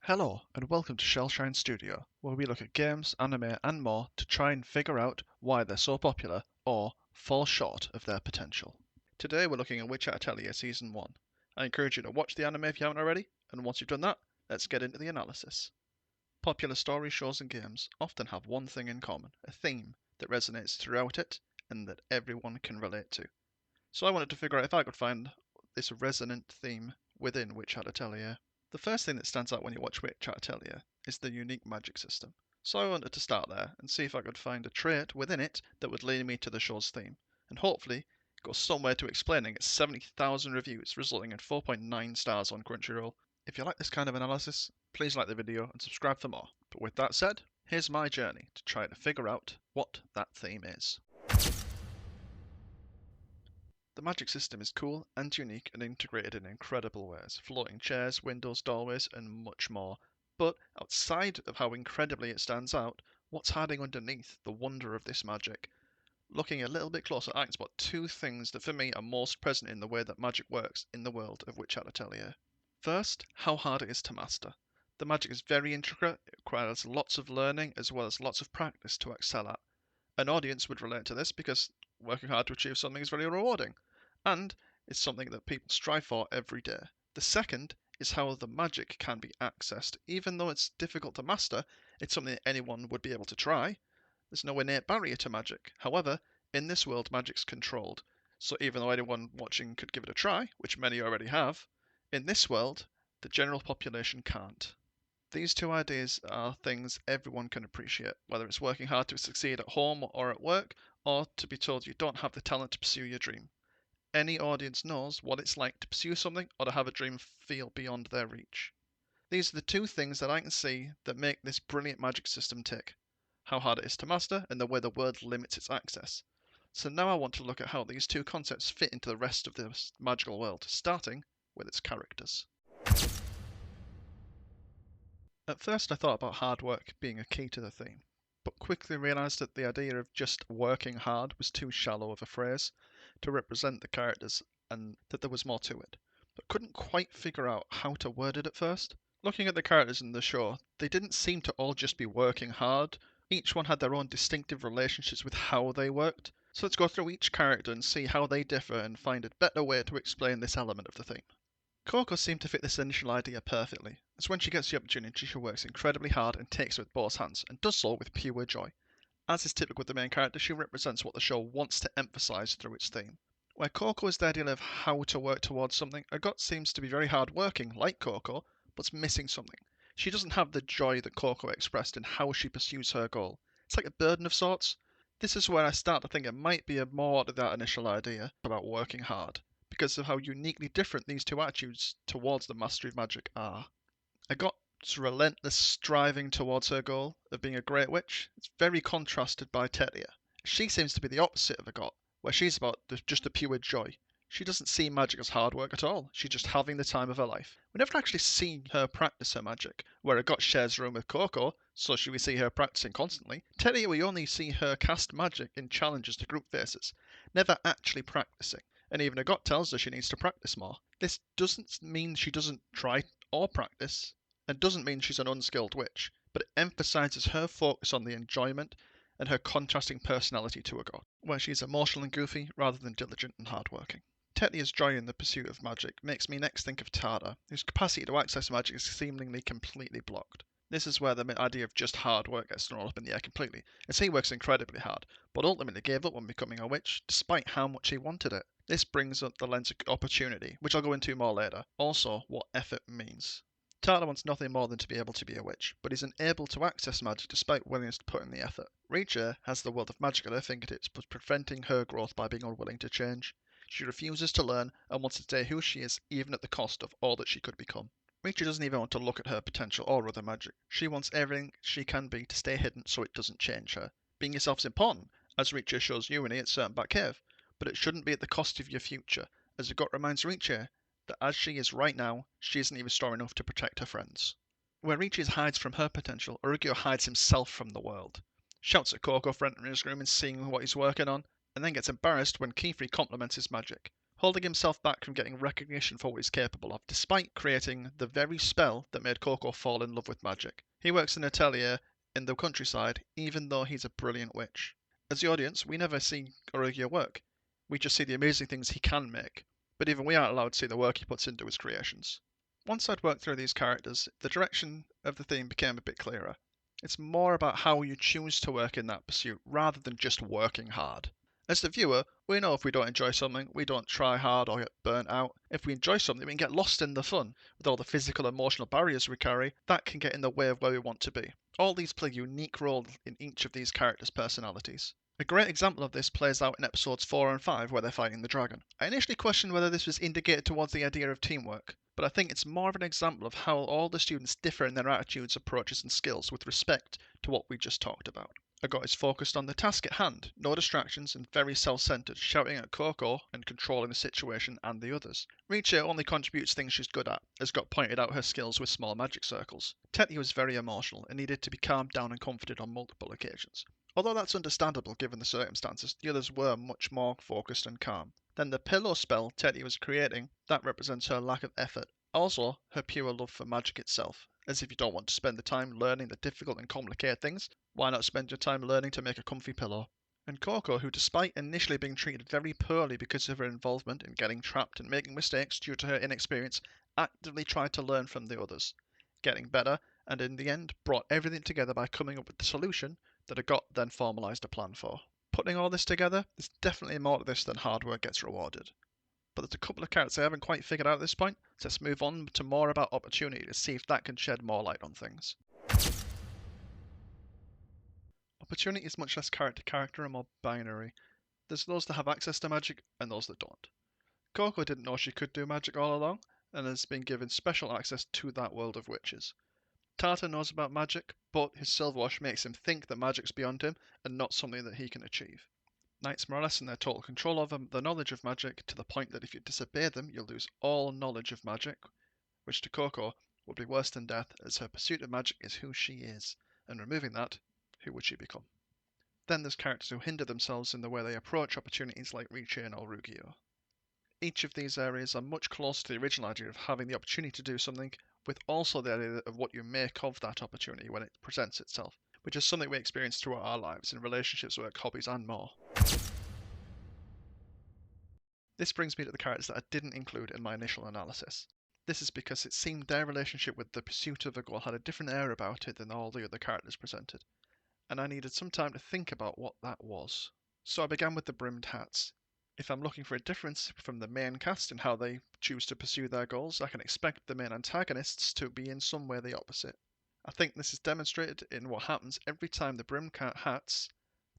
Hello, and welcome to Shellshine Studio, where we look at games, anime, and more to try and figure out why they're so popular or fall short of their potential. Today we're looking at Witch Hat Atelier Season 1. I encourage you to watch the anime if you haven't already, and once you've done that, let's get into the analysis. Popular story shows and games often have one thing in common, a theme that resonates throughout it and that everyone can relate to. So I wanted to figure out if I could find this resonant theme within Witch Hat Atelier. The first thing that stands out when you watch Witch Hat Atelier is the unique magic system. So I wanted to start there and see if I could find a trait within it that would lead me to the show's theme, and hopefully go somewhere to explaining its 70,000 reviews, resulting in 4.9 stars on Crunchyroll. If you like this kind of analysis, please like the video and subscribe for more. But with that said, here's my journey to try to figure out what that theme is. The magic system is cool and unique and integrated in incredible ways. Floating chairs, windows, doorways, and much more. But outside of how incredibly it stands out, what's hiding underneath the wonder of this magic? Looking a little bit closer, I can spot two things that for me are most present in the way that magic works in the world of Witch Hat Atelier. First, how hard it is to master. The magic is very intricate, it requires lots of learning as well as lots of practice to excel at. An audience would relate to this because working hard to achieve something is very rewarding, and it's something that people strive for every day. The second is how the magic can be accessed. Even though it's difficult to master, it's something that anyone would be able to try. There's no innate barrier to magic. However, in this world, magic's controlled. So even though anyone watching could give it a try, which many already have, in this world, the general population can't. These two ideas are things everyone can appreciate, whether it's working hard to succeed at home or at work, or to be told you don't have the talent to pursue your dream. Any audience knows what it's like to pursue something or to have a dream feel beyond their reach. These are the two things that I can see that make this brilliant magic system tick. How hard it is to master and the way the world limits its access. So now I want to look at how these two concepts fit into the rest of this magical world, starting with its characters. At first I thought about hard work being a key to the theme, but quickly realised that the idea of just working hard was too shallow of a phrase to represent the characters and that there was more to it, but couldn't quite figure out how to word it at first. Looking at the characters in the show, they didn't seem to all just be working hard. Each one had their own distinctive relationships with how they worked. So let's go through each character and see how they differ and find a better way to explain this element of the theme. Coco seemed to fit this initial idea perfectly, as when she gets the opportunity she works incredibly hard and takes it with both hands, and does so with pure joy. As is typical with the main character, she represents what the show wants to emphasise through its theme. Where Coco is the ideal of how to work towards something, Agot seems to be very hard working, like Coco, but's missing something. She doesn't have the joy that Coco expressed in how she pursues her goal. It's like a burden of sorts. This is where I start to think it might be more to that initial idea about working hard, because of how uniquely different these two attitudes towards the mastery of magic are. Agot's relentless striving towards her goal of being a great witch is very contrasted by Tetia. She seems to be the opposite of Agot, where she's about just the pure joy. She doesn't see magic as hard work at all. She's just having the time of her life. We never actually see her practice her magic, where Agot shares a room with Coco, so we see her practicing constantly. Tetia, we only see her cast magic in challenges to group faces, never actually practicing. And even Agot tells her she needs to practice more. This doesn't mean she doesn't try or practice, and doesn't mean she's an unskilled witch, but it emphasises her focus on the enjoyment and her contrasting personality to Agot, where she's emotional and goofy rather than diligent and hardworking. Tetia's joy in the pursuit of magic makes me next think of Tada, whose capacity to access magic is seemingly completely blocked. This is where the idea of just hard work gets thrown up in the air completely, as he works incredibly hard, but ultimately gave up on becoming a witch, despite how much he wanted it. This brings up the lens of opportunity, which I'll go into more later. Also, what effort means. Tada wants nothing more than to be able to be a witch, but is unable to access magic despite willingness to put in the effort. Richa has the world of magic at her fingertips, but preventing her growth by being unwilling to change. She refuses to learn and wants to stay who she is, even at the cost of all that she could become. Richa doesn't even want to look at her potential or other magic. She wants everything she can be to stay hidden so it doesn't change her. Being yourself is important, as Richa shows Uni at certain back cave, but it shouldn't be at the cost of your future, as Agot reminds Richa that as she is right now, she isn't even strong enough to protect her friends. Where Richa hides from her potential, Arugio hides himself from the world. Shouts at Coco for entering his room and seeing what he's working on, and then gets embarrassed when Kefri compliments his magic. holding himself back from getting recognition for what he's capable of, despite creating the very spell that made Coco fall in love with magic. He works in an atelier in the countryside, even though he's a brilliant witch. As the audience, we never see Orogia work. We just see the amazing things he can make, but even we aren't allowed to see the work he puts into his creations. Once I'd worked through these characters, the direction of the theme became a bit clearer. It's more about how you choose to work in that pursuit rather than just working hard. As the viewer, we know if we don't enjoy something, we don't try hard or get burnt out. If we enjoy something, we can get lost in the fun. With all the physical and emotional barriers we carry, that can get in the way of where we want to be. All these play unique roles in each of these characters' personalities. A great example of this plays out in episodes 4 and 5 where they're fighting the dragon. I initially questioned whether this was indicated towards the idea of teamwork, but I think it's more of an example of how all the students differ in their attitudes, approaches and skills with respect to what we just talked about. Agot is focused on the task at hand, no distractions and very self-centered, shouting at Coco and controlling the situation and the others. Riche only contributes things she's good at, as Got pointed out her skills with small magic circles. Teti was very emotional and needed to be calmed down and comforted on multiple occasions. Although that's understandable given the circumstances, the others were much more focused and calm. Then the pillow spell Teti was creating, that represents her lack of effort. Also, her pure love for magic itself, as if you don't want to spend the time learning the difficult and complicated things, why not spend your time learning to make a comfy pillow? And Coco, who despite initially being treated very poorly because of her involvement in getting trapped and making mistakes due to her inexperience, actively tried to learn from the others, getting better, and in the end brought everything together by coming up with the solution that Agot then formalised a plan for. Putting all this together, there's definitely more to this than hard work gets rewarded. But there's a couple of characters I haven't quite figured out at this point, so let's move on to more about opportunity to see if that can shed more light on things. Opportunity is much less character to character and more binary. There's those that have access to magic and those that don't. Coco didn't know she could do magic all along, and has been given special access to that world of witches. Tata knows about magic, but his Silverwash makes him think that magic's beyond him and not something that he can achieve. Knights more or less in their total control over the knowledge of magic to the point that if you disobey them, you'll lose all knowledge of magic, which to Coco would be worse than death, as her pursuit of magic is who she is, and removing that, who would she become? Then there's characters who hinder themselves in the way they approach opportunities like Richen or Rugio. Each of these areas are much closer to the original idea of having the opportunity to do something, with also the idea of what you make of that opportunity when it presents itself, which is something we experience throughout our lives in relationships, work, hobbies and more. This brings me to the characters that I didn't include in my initial analysis. This is because it seemed their relationship with the pursuit of a goal had a different air about it than all the other characters presented, and I needed some time to think about what that was. So I began with the brimmed hats. If I'm looking for a difference from the main cast in how they choose to pursue their goals, I can expect the main antagonists to be in some way the opposite. I think this is demonstrated in what happens every time the brimmed hats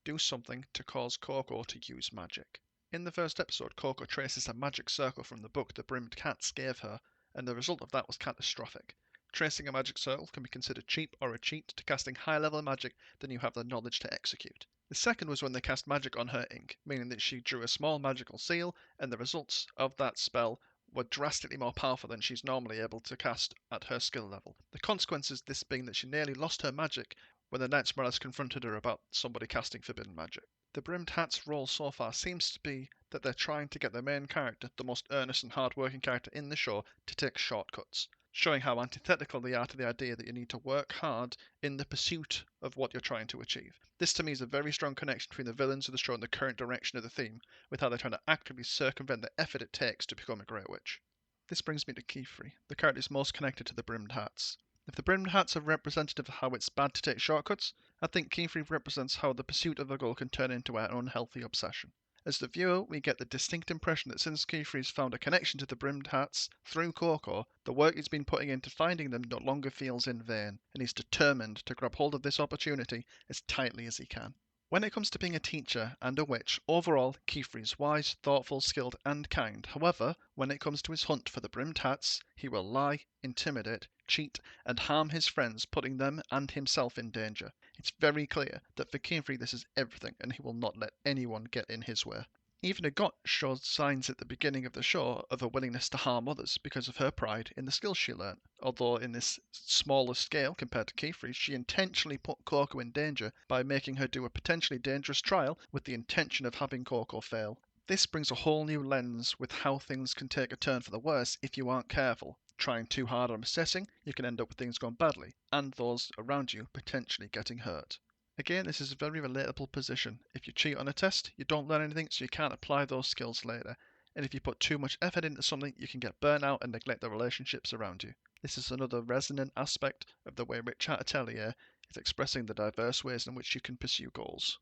do something to cause Coco to use magic. In the first episode, Coco traces a magic circle from the book the brimmed cats gave her, and the result of that was catastrophic. Tracing a magic circle can be considered cheap or a cheat to casting higher level magic than you have the knowledge to execute. The second was when they cast magic on her ink, meaning that she drew a small magical seal, and the results of that spell were drastically more powerful than she's normally able to cast at her skill level. The consequences this being that she nearly lost her magic when the Knights Morales confronted her about somebody casting forbidden magic. The Brimmed Hat's role so far seems to be that they're trying to get the main character, the most earnest and hard-working character in the show, to take shortcuts, showing how antithetical they are to the idea that you need to work hard in the pursuit of what you're trying to achieve. This to me is a very strong connection between the villains of the show and the current direction of the theme, with how they're trying to actively circumvent the effort it takes to become a great witch. This brings me to Kefri, the character is most connected to the Brimmed Hats. If the Brimmed Hats are representative of how it's bad to take shortcuts, I think Kefri represents how the pursuit of a goal can turn into an unhealthy obsession. As the viewer, we get the distinct impression that since Kefri's found a connection to the Brimmed Hats through Coco, the work he's been putting into finding them no longer feels in vain, and he's determined to grab hold of this opportunity as tightly as he can. When it comes to being a teacher and a witch, overall, Kefri is wise, thoughtful, skilled, and kind. However, when it comes to his hunt for the Brimmed Hats, he will lie, intimidate, cheat, and harm his friends, putting them and himself in danger. It's very clear that for Kefri this is everything, and he will not let anyone get in his way. Even Agot shows signs at the beginning of the show of a willingness to harm others because of her pride in the skills she learnt. Although in this smaller scale compared to Kefri, she intentionally put Coco in danger by making her do a potentially dangerous trial with the intention of having Coco fail. This brings a whole new lens with how things can take a turn for the worse if you aren't careful. Trying too hard on assessing, you can end up with things going badly, and those around you potentially getting hurt. Again, this is a very relatable position. If you cheat on a test, you don't learn anything, so you can't apply those skills later. And if you put too much effort into something, you can get burnt out and neglect the relationships around you. This is another resonant aspect of the way Witch Hat Atelier is expressing the diverse ways in which you can pursue goals.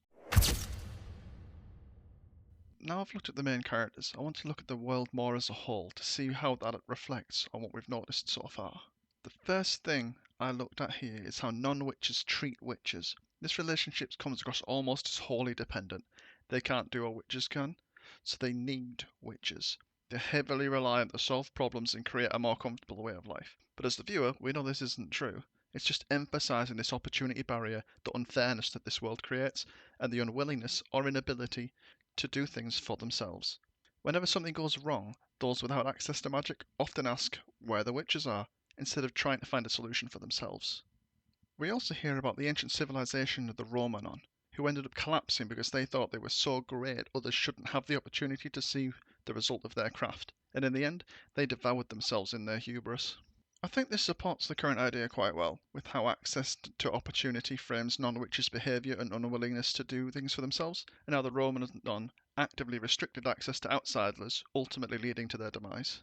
Now I've looked at the main characters, I want to look at the world more as a whole to see how that reflects on what we've noticed so far. The first thing I looked at here is how non-witches treat witches. This relationship comes across almost as wholly dependent. They can't do what witches can, so they need witches. They're heavily reliant to solve problems and create a more comfortable way of life. But as the viewer, we know this isn't true. It's just emphasising this opportunity barrier, the unfairness that this world creates, and the unwillingness or inability to do things for themselves. Whenever something goes wrong, those without access to magic often ask where the witches are, instead of trying to find a solution for themselves. We also hear about the ancient civilization of the Romanon, who ended up collapsing because they thought they were so great others shouldn't have the opportunity to see the result of their craft, and in the end, they devoured themselves in their hubris. I think this supports the current idea quite well, with how access to opportunity frames non-witches' behaviour and unwillingness to do things for themselves, and how the Romanon actively restricted access to outsiders, ultimately leading to their demise.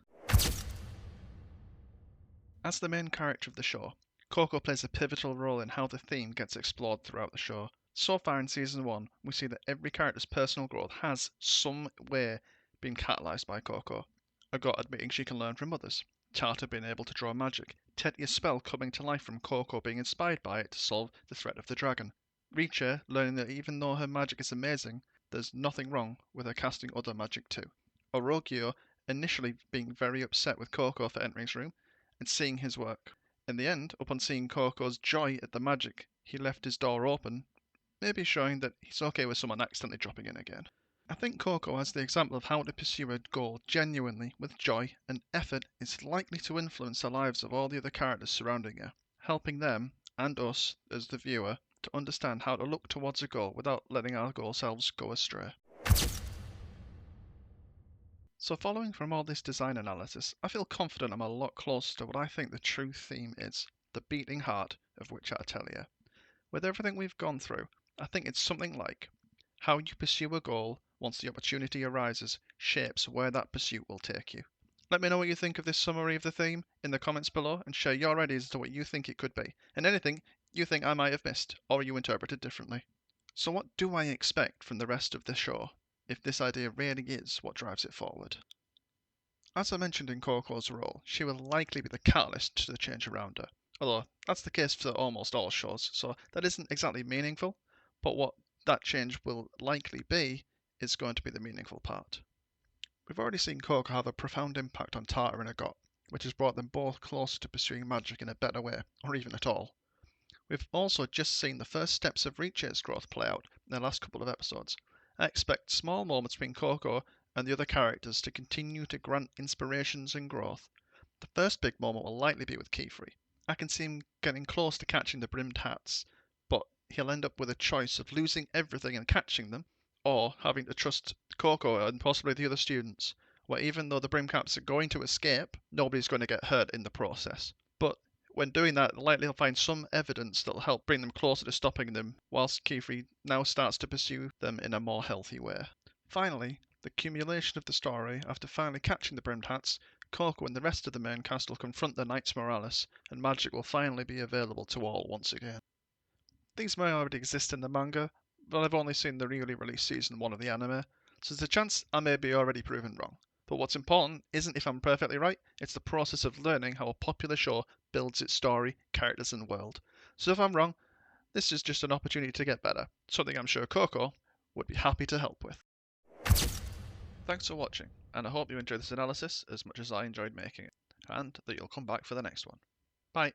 As the main character of the show, Coco plays a pivotal role in how the theme gets explored throughout the show. So far in Season 1, we see that every character's personal growth has, some way, been catalysed by Coco. Agot admitting she can learn from others, Tata being able to draw magic, Tetia's spell coming to life from Coco being inspired by it to solve the threat of the dragon, Richa learning that even though her magic is amazing, there's nothing wrong with her casting other magic too, Orogio initially being very upset with Coco for entering his room, and seeing his work. In the end, upon seeing Coco's joy at the magic, he left his door open, maybe showing that he's okay with someone accidentally dropping in again. I think Coco has the example of how to pursue a goal genuinely with joy and effort is likely to influence the lives of all the other characters surrounding her, helping them, and us as the viewer, to understand how to look towards a goal without letting our goal selves go astray. So following from all this design analysis, I feel confident I'm a lot closer to what I think the true theme is, the beating heart of Witch Hat Atelier. With everything we've gone through, I think it's something like how you pursue a goal once the opportunity arises shapes where that pursuit will take you. Let me know what you think of this summary of the theme in the comments below and share your ideas as to what you think it could be, and anything you think I might have missed or you interpreted differently. So what do I expect from the rest of the show, if this idea really is what drives it forward? As I mentioned in Coco's role, she will likely be the catalyst to the change around her, although that's the case for almost all shows, so that isn't exactly meaningful, but what that change will likely be is going to be the meaningful part. We've already seen Coco have a profound impact on Tata and Agot, which has brought them both closer to pursuing magic in a better way, or even at all. We've also just seen the first steps of Riche's growth play out in the last couple of episodes. I expect small moments between Coco and the other characters to continue to grant inspirations and growth. The first big moment will likely be with Kiefer. I can see him getting close to catching the brimmed hats, but he'll end up with a choice of losing everything and catching them, or having to trust Coco and possibly the other students, where even though the brim caps are going to escape, nobody's going to get hurt in the process. But when doing that, likely he'll find some evidence that'll help bring them closer to stopping them, whilst Kiefer now starts to pursue them in a more healthy way. Finally, the accumulation of the story, after finally catching the brimmed hats, Coco and the rest of the main cast will confront the Knights Morales, and magic will finally be available to all once again. These may already exist in the manga, but I've only seen the newly released season 1 of the anime, so there's a chance I may be already proven wrong. But what's important isn't if I'm perfectly right, it's the process of learning how a popular show builds its story, characters and world. So if I'm wrong, this is just an opportunity to get better, something I'm sure Coco would be happy to help with. Thanks for watching, and I hope you enjoyed this analysis as much as I enjoyed making it, and that you'll come back for the next one. Bye!